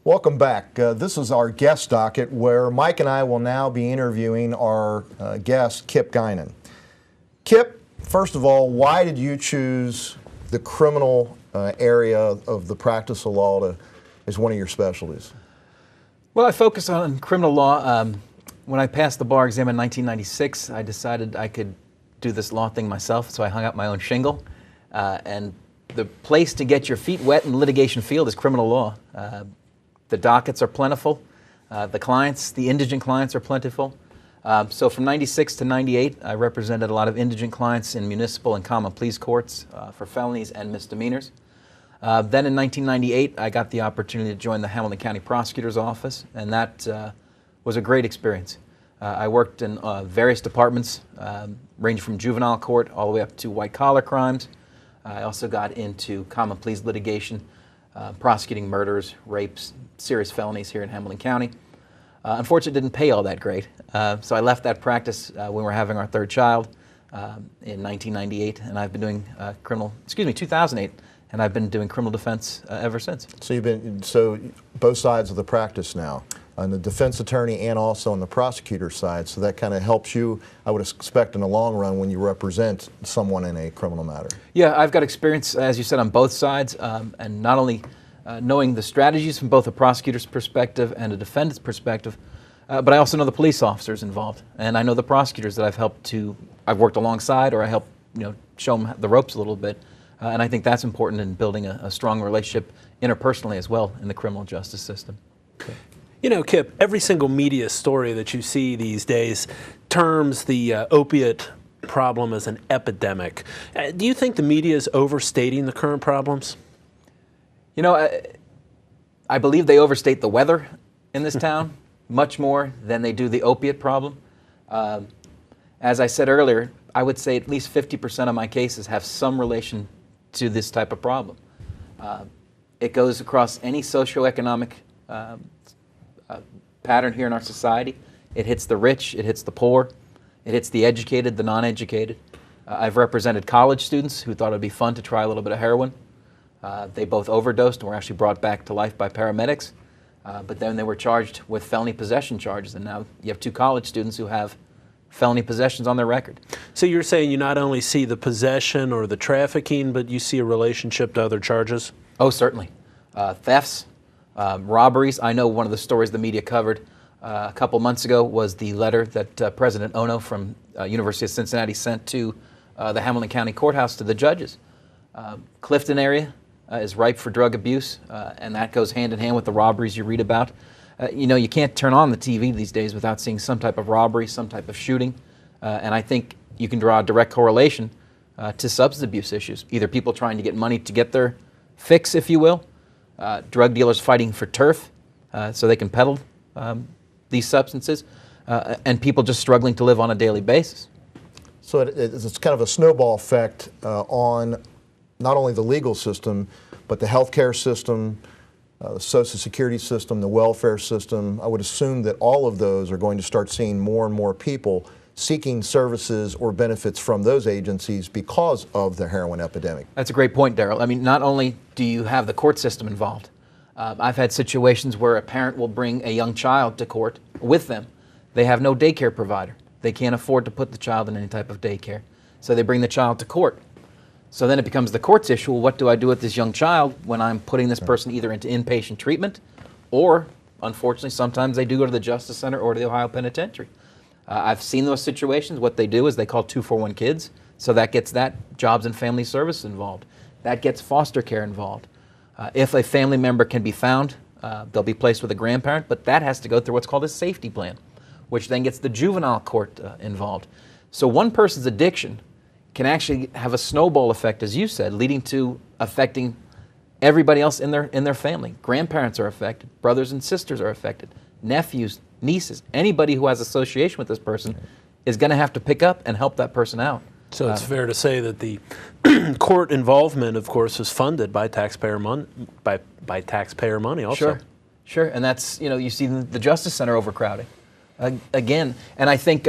Welcome back. This is our guest docket where Mike and I will now be interviewing our guest, Kip Guinan. Kip, first of all, why did you choose the criminal area of the practice of law as one of your specialties? Well, I focus on criminal law. When I passed the bar exam in 1996, I decided I could do this law thing myself, so I hung up my own shingle. And the place to get your feet wet in the litigation field is criminal law. The dockets are plentiful. The indigent clients are plentiful. So from 96 to 98, I represented a lot of indigent clients in municipal and common pleas courts for felonies and misdemeanors. Then in 1998, I got the opportunity to join the Hamilton County Prosecutor's Office, and that was a great experience. I worked in various departments, ranging from juvenile court all the way up to white-collar crimes. I also got into common pleas litigation, prosecuting murders, rapes, serious felonies here in Hamilton County. Unfortunately, it didn't pay all that great, so I left that practice when we were having our third child in 1998, and I've been doing 2008, and I've been doing criminal defense ever since. So you've been both sides of the practice now, on the defense attorney and also on the prosecutor side. So that kind of helps you, I would expect, in the long run when you represent someone in a criminal matter. Yeah, I've got experience, as you said, on both sides, and not only knowing the strategies from both a prosecutor's perspective and a defendant's perspective, but I also know the police officers involved, and I know the prosecutors that I've worked alongside, or I help show them the ropes a little bit, and I think that's important in building a strong relationship interpersonally as well in the criminal justice system. Okay. You know, Kip, every single media story that you see these days terms the opiate problem as an epidemic. Do you think the media is overstating the current problems? I believe they overstate the weather in this town much more than they do the opiate problem. As I said earlier, I would say at least 50% of my cases have some relation to this type of problem. It goes across any socioeconomic pattern here in our society. It hits the rich, it hits the poor, it hits the educated, the non-educated. I've represented college students who thought it would be fun to try a little bit of heroin. They both overdosed and were actually brought back to life by paramedics, but then they were charged with felony possession charges, and now you have two college students who have felony possessions on their record. So you're saying you not only see the possession or the trafficking, but you see a relationship to other charges? Oh, certainly. Thefts, robberies. I know one of the stories the media covered a couple months ago was the letter that President Ono from University of Cincinnati sent to the Hamilton County Courthouse to the judges. Clifton area is ripe for drug abuse, and that goes hand in hand with the robberies you read about. You can't turn on the TV these days without seeing some type of robbery, some type of shooting, and I think you can draw a direct correlation to substance abuse issues. Either people trying to get money to get their fix, if you will, drug dealers fighting for turf so they can peddle these substances, and people just struggling to live on a daily basis. So it's kind of a snowball effect on not only the legal system, but the healthcare system, the Social Security system, the welfare system. I would assume that all of those are going to start seeing more and more people seeking services or benefits from those agencies because of the heroin epidemic. That's a great point, Darrell. I mean, not only do you have the court system involved, I've had situations where a parent will bring a young child to court with them. They have no daycare provider. They can't afford to put the child in any type of daycare. So they bring the child to court. So then it becomes the court's issue. Well, what do I do with this young child when I'm putting this person either into inpatient treatment or, unfortunately, sometimes they do go to the Justice Center or to the Ohio Penitentiary. I've seen those situations. What they do is they call 241 Kids. So that gets that Jobs and Family Services involved. That gets foster care involved. If a family member can be found, they'll be placed with a grandparent, but that has to go through what's called a safety plan, which then gets the juvenile court involved. So one person's addiction can actually have a snowball effect, as you said, leading to affecting everybody else in their family. Grandparents are affected, brothers and sisters are affected, nephews, nieces, anybody who has association with this person is going to have to pick up and help that person out. So it's fair to say that the court involvement, of course, is funded by taxpayer money. By taxpayer money, also. Sure, and that's you see the Justice Center overcrowding again, and I think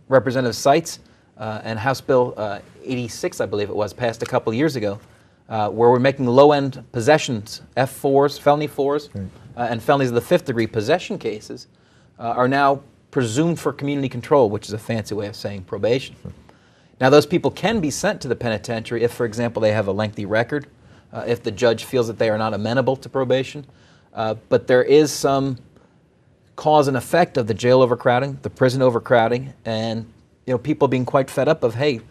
Representative Seitz and House Bill 86, I believe it was, passed a couple years ago, where we're making low-end possessions, F4s, felony 4s, and felonies of the 5th degree possession cases are now presumed for community control, which is a fancy way of saying probation. Now, those people can be sent to the penitentiary if, for example, they have a lengthy record, if the judge feels that they are not amenable to probation. But there is some cause and effect of the jail overcrowding, the prison overcrowding, and people being quite fed up of, hey,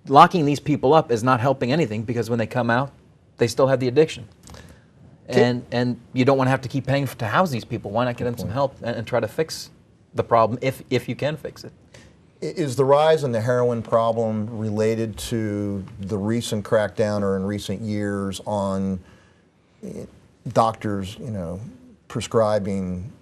locking these people up is not helping anything because when they come out, they still have the addiction. And you don't want to have to keep paying to house these people. Why not get them some help and try to fix the problem if you can fix it? Is the rise in the heroin problem related to the recent crackdown or in recent years on doctors, prescribing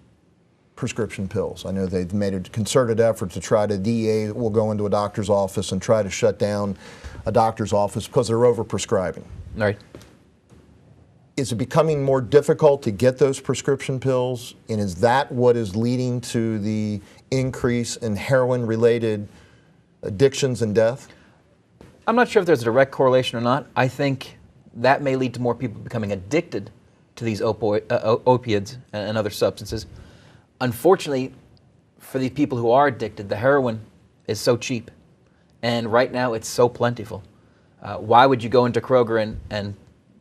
prescription pills? I know they've made a concerted effort to try to, DEA will go into a doctor's office and try to shut down a doctor's office because they're overprescribing. Right. Is it becoming more difficult to get those prescription pills? And is that what is leading to the increase in heroin-related addictions and death? I'm not sure if there's a direct correlation or not. I think that may lead to more people becoming addicted to these opiates and other substances. Unfortunately, for the people who are addicted, the heroin is so cheap. And right now, it's so plentiful. Why would you go into Kroger and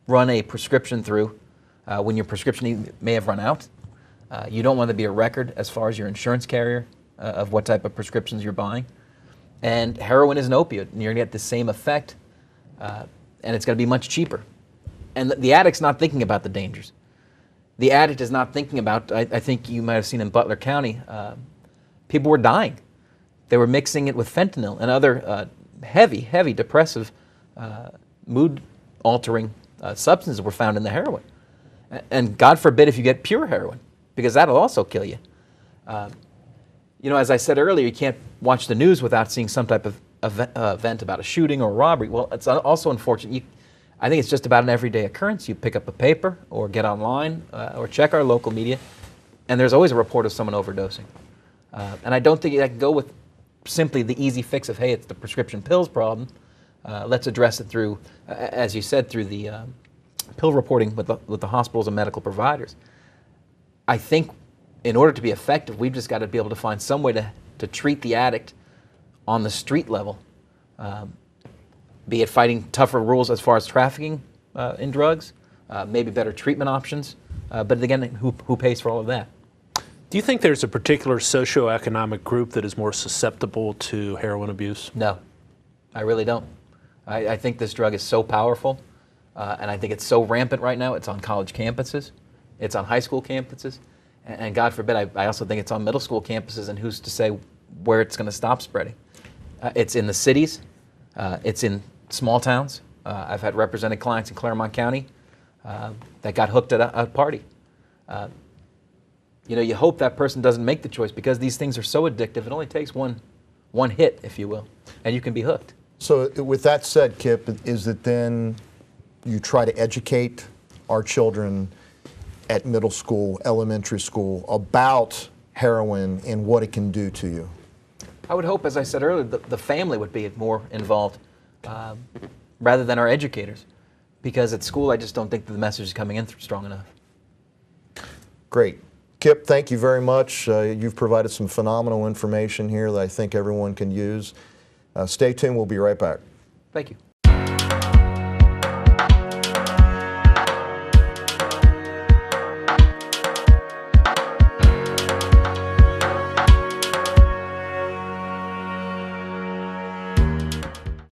run a prescription through when your prescription may have run out? You don't want to be a record as far as your insurance carrier of what type of prescriptions you're buying. And heroin is an opioid, and you're going to get the same effect, and it's going to be much cheaper. And the addict's not thinking about the dangers. The addict is not thinking about, I think you might have seen in Butler County, people were dying. They were mixing it with fentanyl and other heavy depressive, mood-altering substances were found in the heroin. And God forbid if you get pure heroin, because that'll also kill you. As I said earlier, you can't watch the news without seeing some type of event about a shooting or a robbery. Well, it's also unfortunate. I think it's just about an everyday occurrence. You pick up a paper or get online or check our local media, and there's always a report of someone overdosing. And I don't think I can go with simply the easy fix of, hey, it's the prescription pills problem. Let's address it through, as you said, through the pill reporting with the hospitals and medical providers. I think in order to be effective, we've just got to be able to find some way to treat the addict on the street level, be it fighting tougher rules as far as trafficking in drugs, maybe better treatment options, but again, who pays for all of that? Do you think there's a particular socioeconomic group that is more susceptible to heroin abuse? No, I really don't. I think this drug is so powerful, and I think it's so rampant right now. It's on college campuses, it's on high school campuses, and God forbid, I also think it's on middle school campuses, and who's to say where it's going to stop spreading? It's in the cities, it's in small towns. I've had represented clients in Claremont County that got hooked at a party. You hope that person doesn't make the choice because these things are so addictive. It only takes one hit, if you will, and you can be hooked. So with that said, Kip, is it then you try to educate our children at middle school, elementary school about heroin and what it can do to you? I would hope, as I said earlier, the family would be more involved rather than our educators. Because at school, I just don't think that the message is coming in strong enough. Great. Kip, thank you very much. You've provided some phenomenal information here that I think everyone can use. Stay tuned. We'll be right back. Thank you.